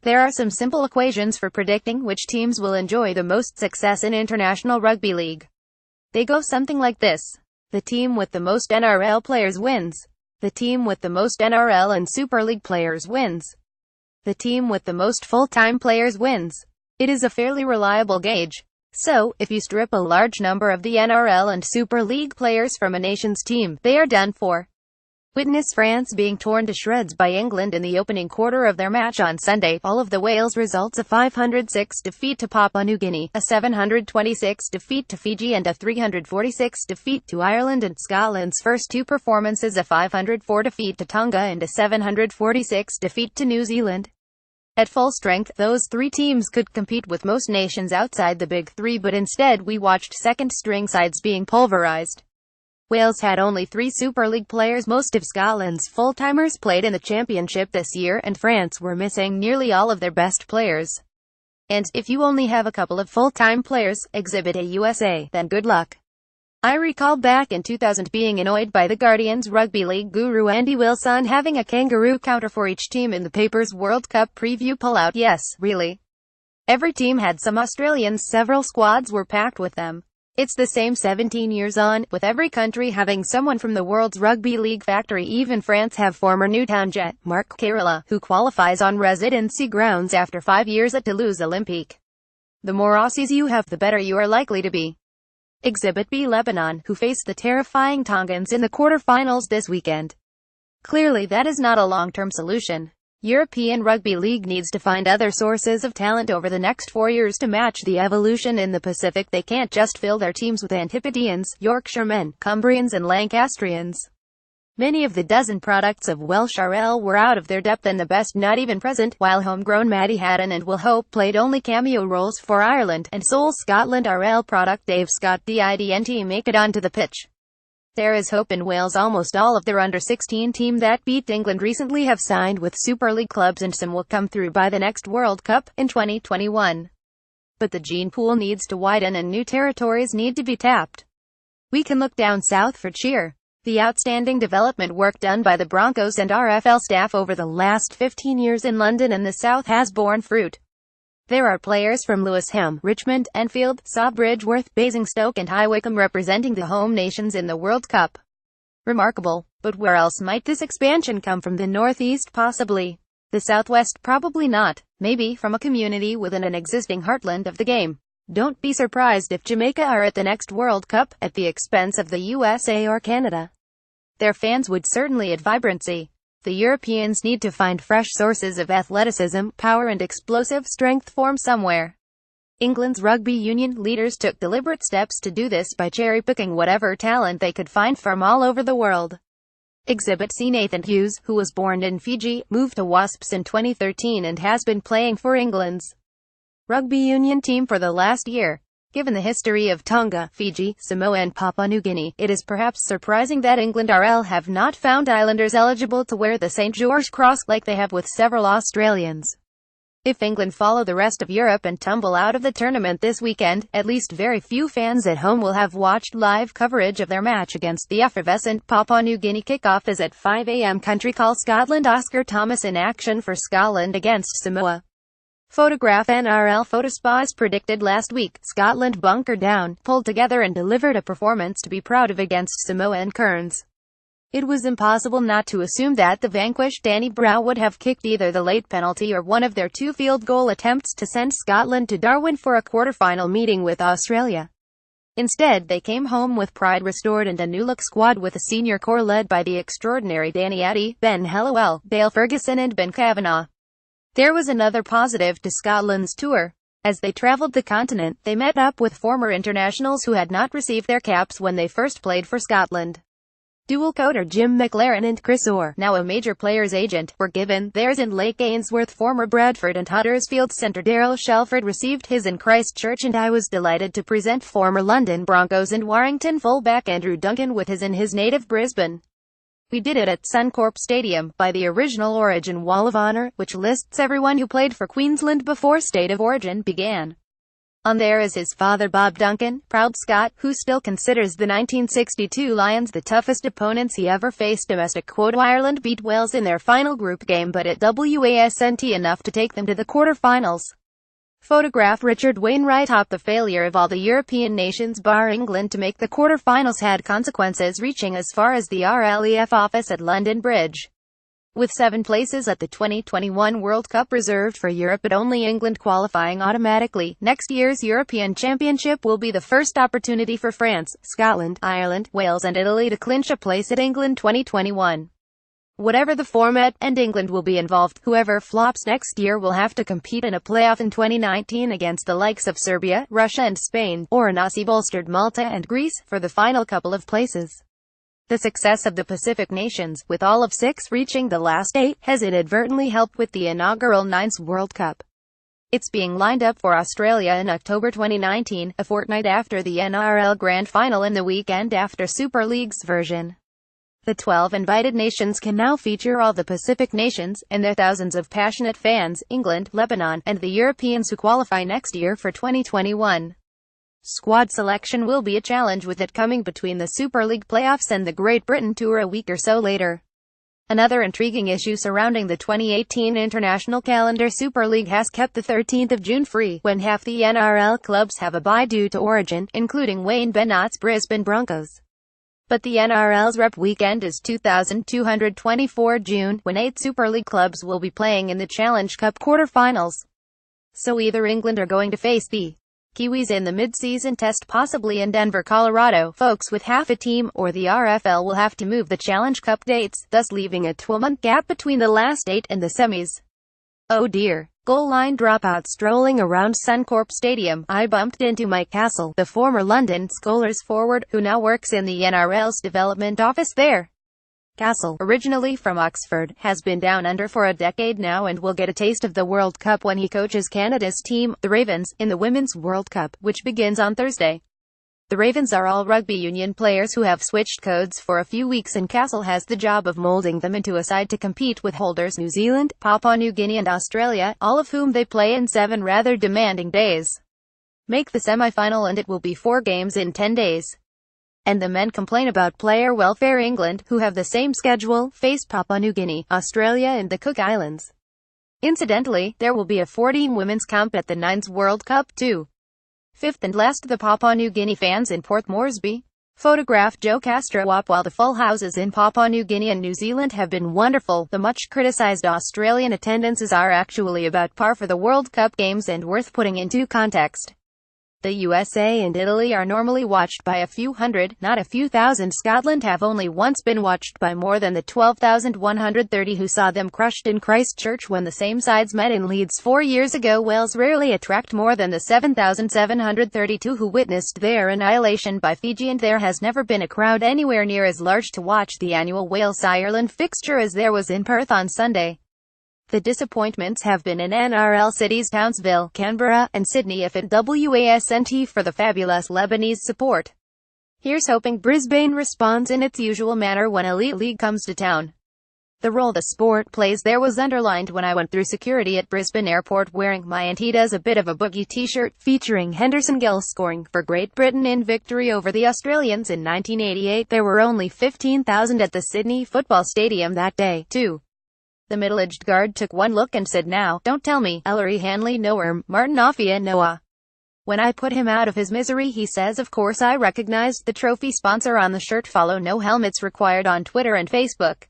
There are some simple equations for predicting which teams will enjoy the most success in International Rugby League. They go something like this. The team with the most NRL players wins. The team with the most NRL and Super League players wins. The team with the most full-time players wins. It is a fairly reliable gauge. So, if you strip a large number of the NRL and Super League players from a nation's team, they are done for. Witness France being torn to shreds by England in the opening quarter of their match on Sunday. All of the Wales results: a 506 defeat to Papua New Guinea, a 726 defeat to Fiji and a 346 defeat to Ireland, and Scotland's first two performances: a 504 defeat to Tonga and a 746 defeat to New Zealand. At full strength, those three teams could compete with most nations outside the Big Three, but instead we watched second-string sides being pulverized. Wales had only 3 Super League players. Most of Scotland's full-timers played in the championship this year, and France were missing nearly all of their best players. And, if you only have a couple of full-time players, Exhibit A USA, then good luck. I recall back in 2000 being annoyed by the Guardian's rugby league guru Andy Wilson having a kangaroo counter for each team in the paper's World Cup preview pullout. Yes, really. Every team had some Australians, several squads were packed with them. It's the same 17 years on, with every country having someone from the world's rugby league factory. Even France have former Newtown Jet, Marc Carola, who qualifies on residency grounds after 5 years at Toulouse Olympique. The more Aussies you have, the better you are likely to be. Exhibit B: Lebanon, who face the terrifying Tongans in the quarter-finals this weekend. Clearly that is not a long-term solution. European Rugby League needs to find other sources of talent over the next 4 years to match the evolution in the Pacific. They can't just fill their teams with Antipodeans, Yorkshiremen, Cumbrians and Lancastrians. Many of the dozen products of Welsh RL were out of their depth and the best not even present, while homegrown Matty Hadden and Will Hope played only cameo roles for Ireland, and sole Scotland RL product Dave Scott didn't make it onto the pitch. There is hope in Wales. Almost all of their under-16 team that beat England recently have signed with Super League clubs, and some will come through by the next World Cup, in 2021. But the gene pool needs to widen and new territories need to be tapped. We can look down south for cheer. The outstanding development work done by the Broncos and RFL staff over the last 15 years in London and the South has borne fruit. There are players from Lewisham, Richmond, Enfield, Sawbridgeworth, Basingstoke and High Wycombe representing the home nations in the World Cup. Remarkable. But where else might this expansion come from? The Northeast possibly. The Southwest probably not. Maybe from a community within an existing heartland of the game. Don't be surprised if Jamaica are at the next World Cup, at the expense of the USA or Canada. Their fans would certainly add vibrancy. The Europeans need to find fresh sources of athleticism, power and explosive strength from somewhere. England's rugby union leaders took deliberate steps to do this by cherry-picking whatever talent they could find from all over the world. Exhibit C: Nathan Hughes, who was born in Fiji, moved to Wasps in 2013 and has been playing for England's rugby union team for the last year. Given the history of Tonga, Fiji, Samoa and Papua New Guinea, it is perhaps surprising that England RL have not found Islanders eligible to wear the St. George Cross like they have with several Australians. If England follow the rest of Europe and tumble out of the tournament this weekend, at least very few fans at home will have watched live coverage of their match against the effervescent Papua New Guinea. Kickoff is at 5 a.m. Country Call Scotland. Oscar Thomas in action for Scotland against Samoa. Photograph: NRL Photospies predicted last week, Scotland bunkered down, pulled together and delivered a performance to be proud of against Samoa and Cairns. It was impossible not to assume that the vanquished Danny Brow would have kicked either the late penalty or one of their 2 field goal attempts to send Scotland to Darwin for a quarter-final meeting with Australia. Instead, they came home with pride restored and a new-look squad with a senior core led by the extraordinary Danny Addy, Ben Hellawell, Dale Ferguson and Ben Kavanagh. There was another positive to Scotland's tour. As they travelled the continent, they met up with former internationals who had not received their caps when they first played for Scotland. Dual-coder Jim McLaren and Chris Orr, now a major player's agent, were given theirs in Lake Ainsworth. Former Bradford and Huddersfield centre Daryl Shelford received his in Christchurch, and I was delighted to present former London Broncos and Warrington fullback Andrew Duncan with his in his native Brisbane. We did it at Suncorp Stadium, by the original Origin Wall of Honour, which lists everyone who played for Queensland before State of Origin began. On there is his father Bob Duncan, proud Scot, who still considers the 1962 Lions the toughest opponents he ever faced. Domestic quote: Ireland beat Wales in their final group game, but it wasn't enough to take them to the quarter-finals. Photograph: Richard Wainwright. The failure of all the European nations bar England to make the quarter-finals had consequences reaching as far as the RLEF office at London Bridge. With 7 places at the 2021 World Cup reserved for Europe but only England qualifying automatically, next year's European Championship will be the first opportunity for France, Scotland, Ireland, Wales and Italy to clinch a place at England 2021. Whatever the format, and England will be involved, whoever flops next year will have to compete in a playoff in 2019 against the likes of Serbia, Russia and Spain, or an Aussie-bolstered Malta and Greece, for the final couple of places. The success of the Pacific nations, with all of 6 reaching the last 8, has inadvertently helped with the inaugural 9's World Cup. It's being lined up for Australia in October 2019, a fortnight after the NRL Grand Final and the weekend after Super League's version. The 12 invited nations can now feature all the Pacific nations, and their thousands of passionate fans, England, Lebanon, and the Europeans who qualify next year for 2021. Squad selection will be a challenge, with it coming between the Super League playoffs and the Great Britain Tour a week or so later. Another intriguing issue surrounding the 2018 international calendar: Super League has kept the 13th of June free, when half the NRL clubs have a bye due to Origin, including Wayne Bennett's Brisbane Broncos. But the NRL's Rep weekend is 2,224 June, when 8 Super League clubs will be playing in the Challenge Cup quarter-finals. So either England are going to face the Kiwis in the mid-season test, possibly in Denver, Colorado, folks with half a team, or the RFL will have to move the Challenge Cup dates, thus leaving a 12-month gap between the last 8 and the semis. Oh dear. Goal line dropout. Strolling around Suncorp Stadium, I bumped into Mike Castle, the former London Skolars forward, who now works in the NRL's development office there. Castle, originally from Oxford, has been down under for a decade now and will get a taste of the World Cup when he coaches Canada's team, the Ravens, in the Women's World Cup, which begins on Thursday. The Ravens are all rugby union players who have switched codes for a few weeks, and Castle has the job of molding them into a side to compete with holders New Zealand, Papua New Guinea and Australia, all of whom they play in 7 rather demanding days. Make the semi-final and it will be 4 games in 10 days. And the men complain about player welfare. England, who have the same schedule, face Papua New Guinea, Australia and the Cook Islands. Incidentally, there will be a 4-team women's comp at the 9's World Cup too. 5th and last, the Papua New Guinea fans in Port Moresby. Photograph: Joe Castro. While the full houses in Papua New Guinea and New Zealand have been wonderful, the much criticized Australian attendances are actually about par for the World Cup games and worth putting into context. The USA and Italy are normally watched by a few hundred, not a few thousand. Scotland have only once been watched by more than the 12,130 who saw them crushed in Christchurch when the same sides met in Leeds 4 years ago. Wales rarely attract more than the 7,732 who witnessed their annihilation by Fiji, and there has never been a crowd anywhere near as large to watch the annual Wales-Ireland fixture as there was in Perth on Sunday. The disappointments have been in NRL cities Townsville, Canberra, and Sydney, if it wasn't for the fabulous Lebanese support. Here's hoping Brisbane responds in its usual manner when Elite League comes to town. The role the sport plays there was underlined when I went through security at Brisbane Airport wearing my "And He Does a Bit of a Boogie" t-shirt, featuring Henderson Gill scoring for Great Britain in victory over the Australians in 1988. There were only 15,000 at the Sydney Football Stadium that day, too. The middle-aged guard took one look and said, "Now, don't tell me, Ellery Hanley Noerm, Martin Offia Noah." When I put him out of his misery, he says, "Of course I recognized the trophy sponsor on the shirt. Follow No Helmets Required on Twitter and Facebook."